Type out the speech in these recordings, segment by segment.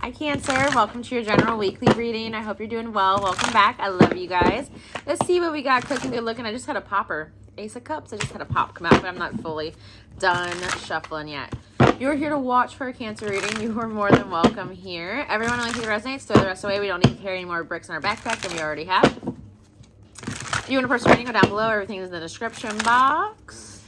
Hi Cancer, welcome to your general weekly reading. I hope you're doing well. Welcome back. I love you guys. Let's see what we got cooking good looking. I just had a popper. Ace of Cups. I just had a pop come out, but I'm not fully done shuffling yet. If you're here to watch for a Cancer reading, you are more than welcome here. Everyone only think it resonates, throw the rest away. We don't need to carry any more bricks in our backpack than we already have. If you want a personal reading, go down below. Everything is in the description box.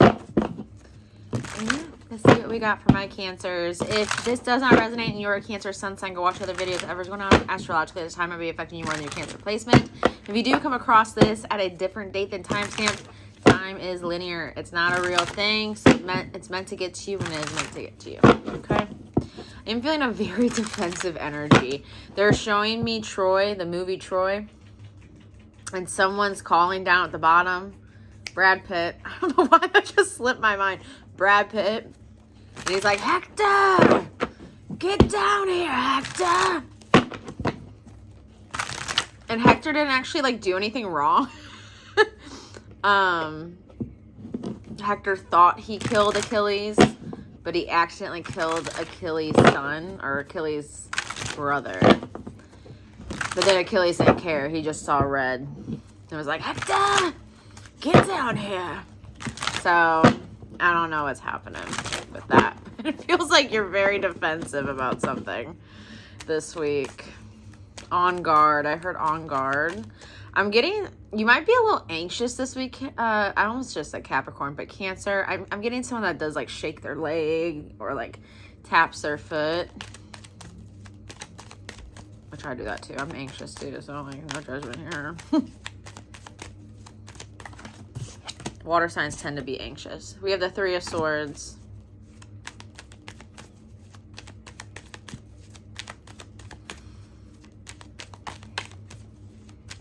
Let's see what we got for my Cancers. If this does not resonate and you're a Cancer sun sign, go watch other videos. Whatever's going on astrologically at the time might be affecting you more than your Cancer placement. If you do come across this at a different date than timestamp, time is linear. It's not a real thing. So it's meant to get to you when it is meant to get to you. Okay? I'm feeling a very defensive energy. They're showing me Troy, the movie Troy. And someone's calling down at the bottom. Brad Pitt. I don't know why that just slipped my mind. Brad Pitt. And he's like, Hector! Get down here, Hector! And Hector didn't actually, like, do anything wrong. Hector thought he killed Achilles, but he accidentally killed Achilles' son, or Achilles' brother. But then Achilles didn't care. He just saw red. And was like, Hector! Get down here! So, I don't know what's happening with that. It feels like you're very defensive about something this week. On guard. I heard on guard. I'm getting, you might be a little anxious this week. I almost just said Capricorn, but Cancer. I'm getting someone that does like shake their leg or like taps their foot. I try to do that too. I'm anxious too, so like no judgment here. Water signs tend to be anxious. We have the Three of Swords.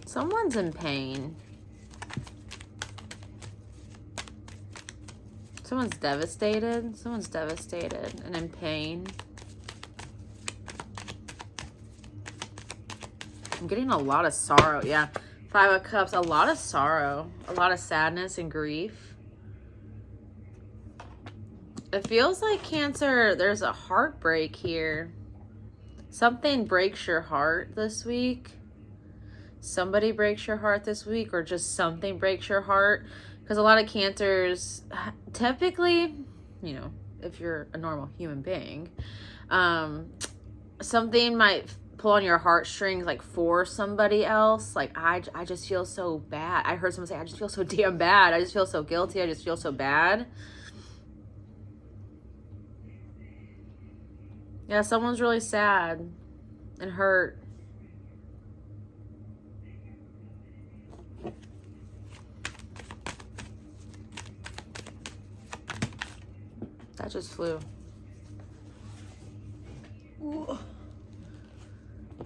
Someone's in pain. Someone's devastated. Someone's devastated and in pain. I'm getting a lot of sorrow. Yeah. Five of Cups. A lot of sorrow. A lot of sadness and grief. It feels like Cancer, there's a heartbreak here. Something breaks your heart this week. Somebody breaks your heart this week, or just something breaks your heart. Because a lot of Cancers, typically, you know, if you're a normal human being, something might pull on your heartstrings, like for somebody else. Like, I just feel so bad. I heard someone say, I just feel so damn bad. I just feel so guilty. I just feel so bad. Yeah, someone's really sad and hurt. That just flew. Ooh.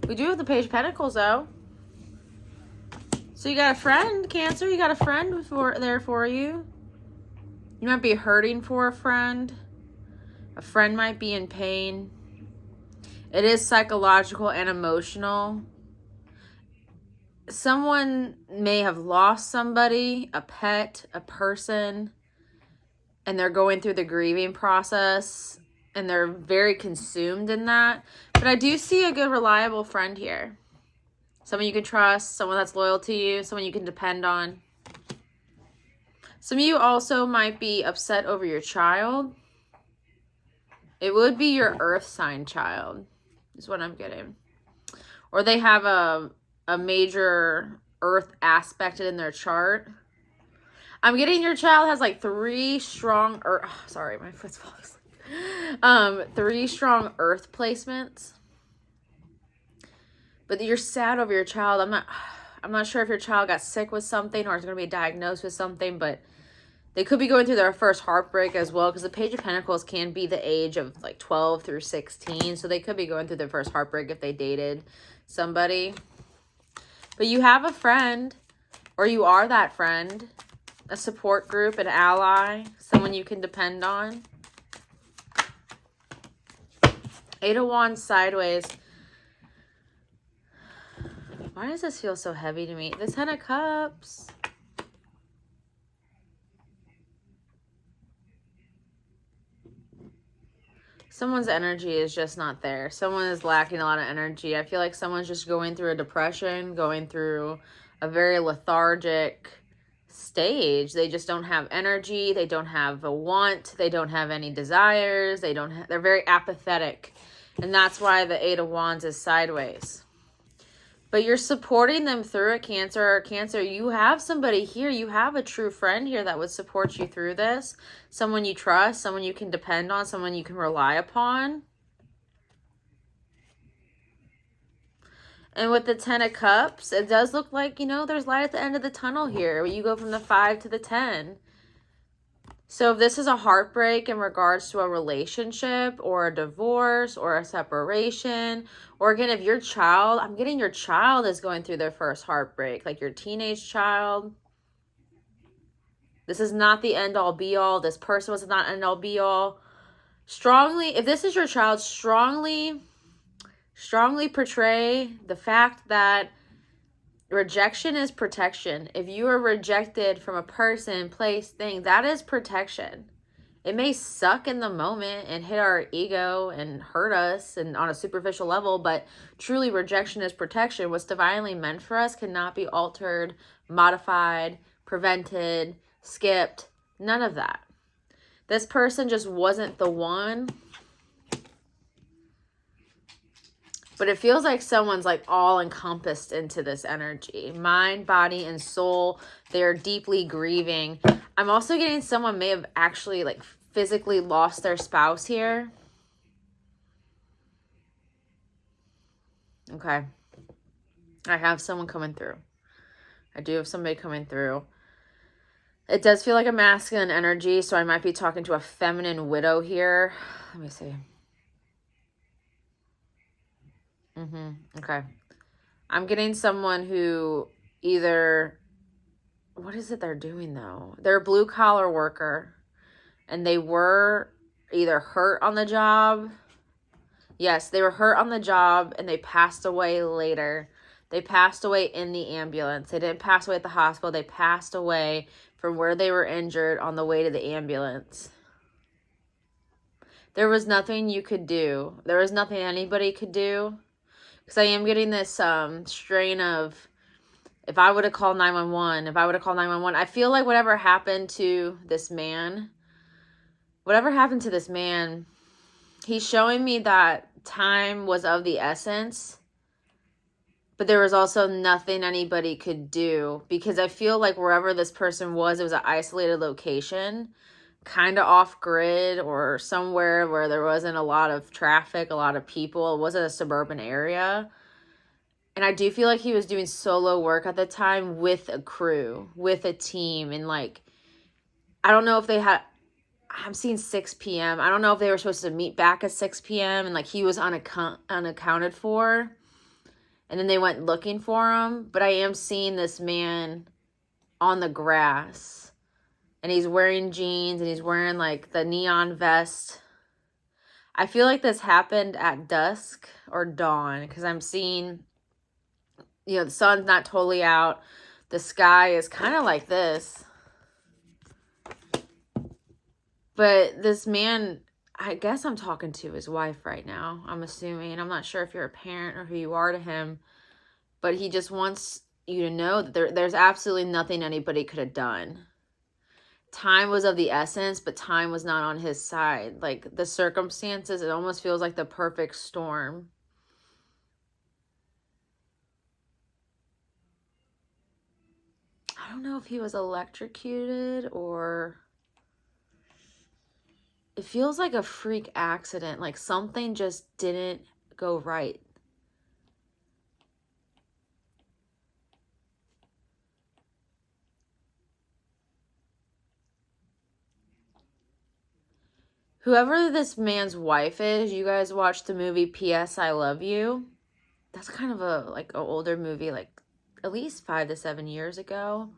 We do have the Page of Pentacles, though. So you got a friend, Cancer. You got a friend there for you. You might be hurting for a friend. A friend might be in pain. It is psychological and emotional. Someone may have lost somebody, a pet, a person, and they're going through the grieving process, and they're very consumed in that. But I do see a good, reliable friend here. Someone you can trust, someone that's loyal to you, someone you can depend on. Some of you also might be upset over your child. It would be your earth sign child, is what I'm getting. Or they have a major earth aspect in their chart. I'm getting your child has like three strong sorry, my foot's falling asleep. 3 strong earth placements. But you're sad over your child. I'm not sure if your child got sick with something or is going to be diagnosed with something, but they could be going through their first heartbreak as well, because the Page of Pentacles can be the age of like 12 through 16. So they could be going through their first heartbreak if they dated somebody. But you have a friend, or you are that friend, a support group, an ally, someone you can depend on. 8 of Wands sideways. Why does this feel so heavy to me? The 10 of Cups. Someone's energy is just not there. Someone is lacking a lot of energy. I feel like someone's just going through a depression, going through a very lethargic stage. They just don't have energy. They don't have a want. They don't have any desires. They're very apathetic. And that's why the Eight of Wands is sideways. But you're supporting them through it, Cancer. Cancer, you have somebody here. You have a true friend here that would support you through this. Someone you trust, someone you can depend on, someone you can rely upon. And with the 10 of Cups, it does look like, you know, there's light at the end of the tunnel here. You go from the 5 to the 10. So if this is a heartbreak in regards to a relationship or a divorce or a separation, or again, if your child, I'm getting your child is going through their first heartbreak, like your teenage child. This is not the end all be all. This person was not end all be all. Strongly, if this is your child, strongly portray the fact that rejection is protection. If you are rejected from a person, place, thing, that is protection. It may suck in the moment and hit our ego and hurt us and on a superficial level, but truly rejection is protection. What's divinely meant for us cannot be altered, modified, prevented, skipped, none of that. This person just wasn't the one. But it feels like someone's like all encompassed into this energy. Mind, body, and soul. They're deeply grieving. I'm also getting someone may have actually like physically lost their spouse here. Okay. I have someone coming through. I do have somebody coming through. It does feel like a masculine energy, so I might be talking to a feminine widow here. Let me see. Okay. I'm getting someone who either, what is it they're doing though? They're a blue collar worker and they were either hurt on the job. Yes, they were hurt on the job and they passed away later. They passed away in the ambulance. They didn't pass away at the hospital. They passed away from where they were injured on the way to the ambulance. There was nothing you could do. There was nothing anybody could do. Because I am getting this strain of, if I would have called 911, I feel like whatever happened to this man, he's showing me that time was of the essence, but there was also nothing anybody could do, because I feel like wherever this person was, it was an isolated location, kind of off grid or somewhere where there wasn't a lot of traffic, a lot of people. It wasn't a suburban area. And I do feel like he was doing solo work at the time with a crew, with a team. And like, I don't know if they had, I'm seeing 6 p.m. I don't know if they were supposed to meet back at 6 p.m. and like he was unaccounted for. And then they went looking for him. But I am seeing this man on the grass. And he's wearing jeans and he's wearing like the neon vest. I feel like this happened at dusk or dawn, because I'm seeing, you know, the sun's not totally out. The sky is kind of like this. But this man, I guess I'm talking to his wife right now, I'm assuming. I'm not sure if you're a parent or who you are to him. But he just wants you to know that there's absolutely nothing anybody could have done. Time was of the essence, but time was not on his side. Like the circumstances, it almost feels like the perfect storm. I don't know if he was electrocuted or it feels like a freak accident. Like something just didn't go right. Whoever this man's wife is, you guys watched the movie P.S. I Love You. That's kind of an older movie, like at least 5 to 7 years ago.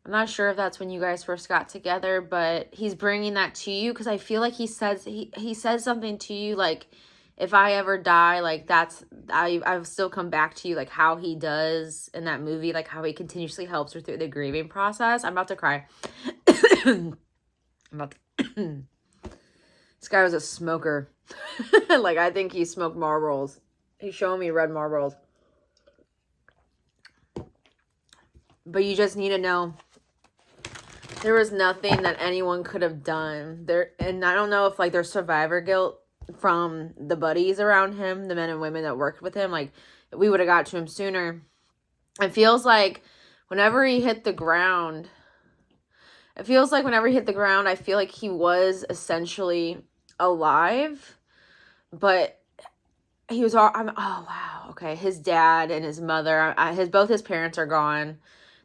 I'm not sure if that's when you guys first got together, but he's bringing that to you because I feel like he says something to you like, if I ever die, like I'll still come back to you, like how he does in that movie, like how he continuously helps her through the grieving process. I'm about to cry. This guy was a smoker. Like, I think he smoked Marlboros. He's showing me red Marlboros. But you just need to know there was nothing that anyone could have done. And I don't know if, like, there's survivor guilt from the buddies around him, the men and women that worked with him. Like, we would have got to him sooner. It feels like whenever he hit the ground, I feel like he was essentially alive, but he was all, oh, wow, okay. His dad and his mother, both his parents are gone.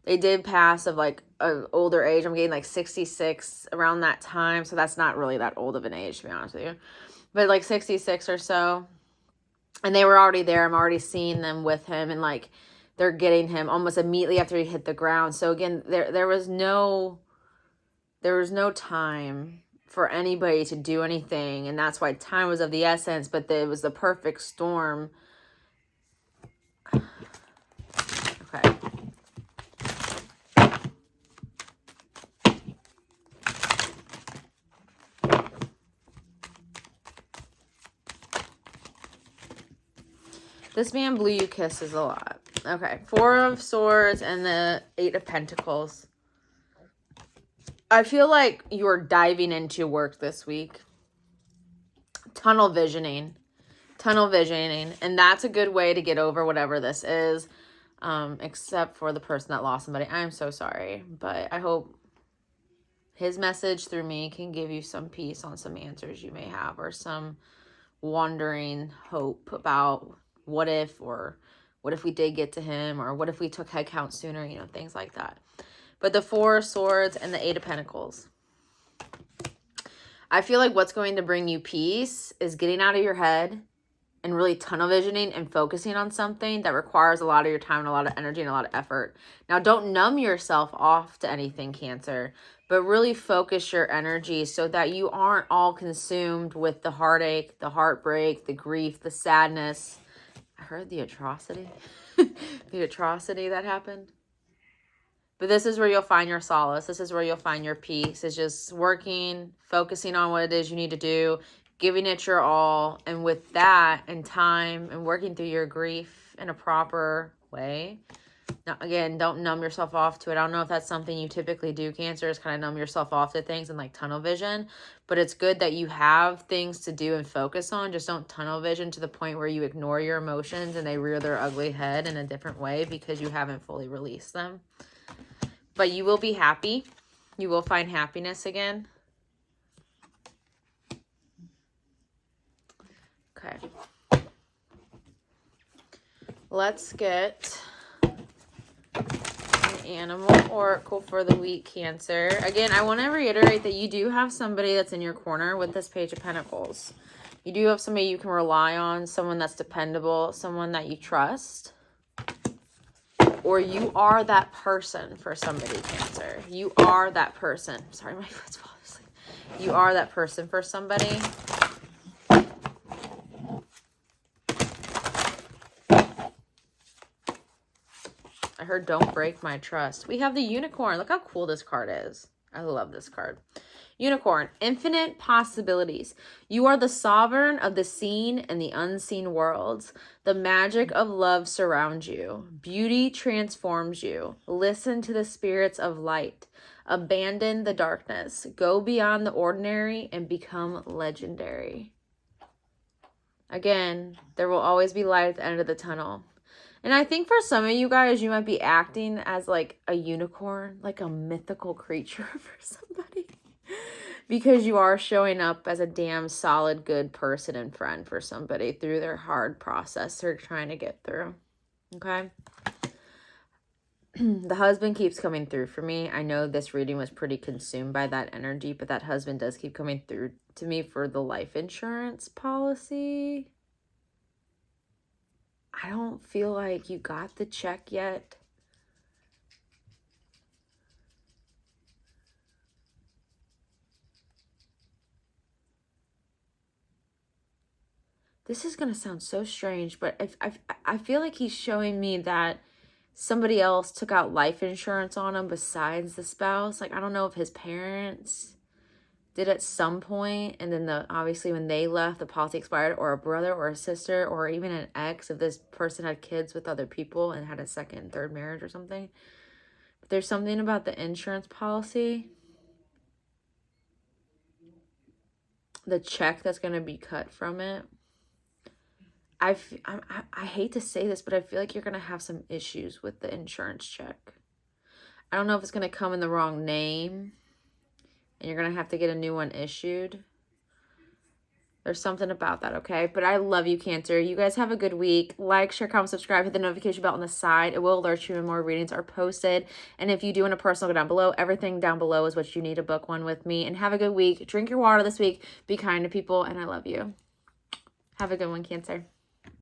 They did pass of, like, an older age. I'm getting, like, 66 around that time, so that's not really that old of an age, to be honest with you. But, like, 66 or so. And they were already there. I'm already seeing them with him, and, like, they're getting him almost immediately after he hit the ground. So, again, there was no time for anybody to do anything, and that's why time was of the essence, but it was the perfect storm. Okay. This man blew you kisses a lot. Okay. 4 of Swords and the 8 of Pentacles. I feel like you're diving into work this week. Tunnel visioning. And that's a good way to get over whatever this is. Except for the person that lost somebody. I'm so sorry. But I hope his message through me can give you some peace on some answers you may have, or some wandering hope about what if we did get to him, or what if we took head count sooner, you know, things like that. But the 4 of Swords and the 8 of Pentacles. I feel like what's going to bring you peace is getting out of your head and really tunnel visioning and focusing on something that requires a lot of your time and a lot of energy and a lot of effort. Now, don't numb yourself off to anything, Cancer, but really focus your energy so that you aren't all consumed with the heartache, the heartbreak, the grief, the sadness. I heard the atrocity. The atrocity that happened. But this is where you'll find your solace. This is where you'll find your peace. It's just working, focusing on what it is you need to do, giving it your all. And with that and time and working through your grief in a proper way. Now, again, don't numb yourself off to it. I don't know if that's something you typically do, Cancer, is kind of numb yourself off to things and, like, tunnel vision. But it's good that you have things to do and focus on. Just don't tunnel vision to the point where you ignore your emotions and they rear their ugly head in a different way because you haven't fully released them. But you will be happy. You will find happiness again. Okay. Let's get an animal oracle for the week, Cancer. Again, I want to reiterate that you do have somebody that's in your corner with this Page of Pentacles. You do have somebody you can rely on, someone that's dependable, someone that you trust. Or you are that person for somebody, Cancer. You are that person. Sorry, my foot's falling asleep. You are that person for somebody. I heard don't break my trust. We have the Unicorn. Look how cool this card is. I love this card. Unicorn, infinite possibilities. You are the sovereign of the seen and the unseen worlds. The magic of love surrounds you. Beauty transforms you. Listen to the spirits of light. Abandon the darkness. Go beyond the ordinary and become legendary. Again, there will always be light at the end of the tunnel. And I think for some of you guys, you might be acting as, like, a unicorn, like a mythical creature for somebody. Because you are showing up as a damn solid, good person and friend for somebody through their hard process they're trying to get through. Okay? The husband keeps coming through for me. I know this reading was pretty consumed by that energy, but that husband does keep coming through to me for the life insurance policy. I don't feel like you got the check yet. This is going to sound so strange, but I feel like he's showing me that somebody else took out life insurance on him besides the spouse. Like, I don't know if his parents did at some point, and then obviously when they left, the policy expired, or a brother or a sister or even an ex, if this person had kids with other people and had a second and third marriage or something. But there's something about the insurance policy, the check that's going to be cut from it. I hate to say this, but I feel like you're going to have some issues with the insurance check. I don't know if it's going to come in the wrong name and you're going to have to get a new one issued. There's something about that, okay? But I love you, Cancer. You guys have a good week. Like, share, comment, subscribe. Hit the notification bell on the side. It will alert you when more readings are posted. And if you do want a personal, go down below. Everything down below is what you need to book one with me. And have a good week. Drink your water this week. Be kind to people. And I love you. Have a good one, Cancer.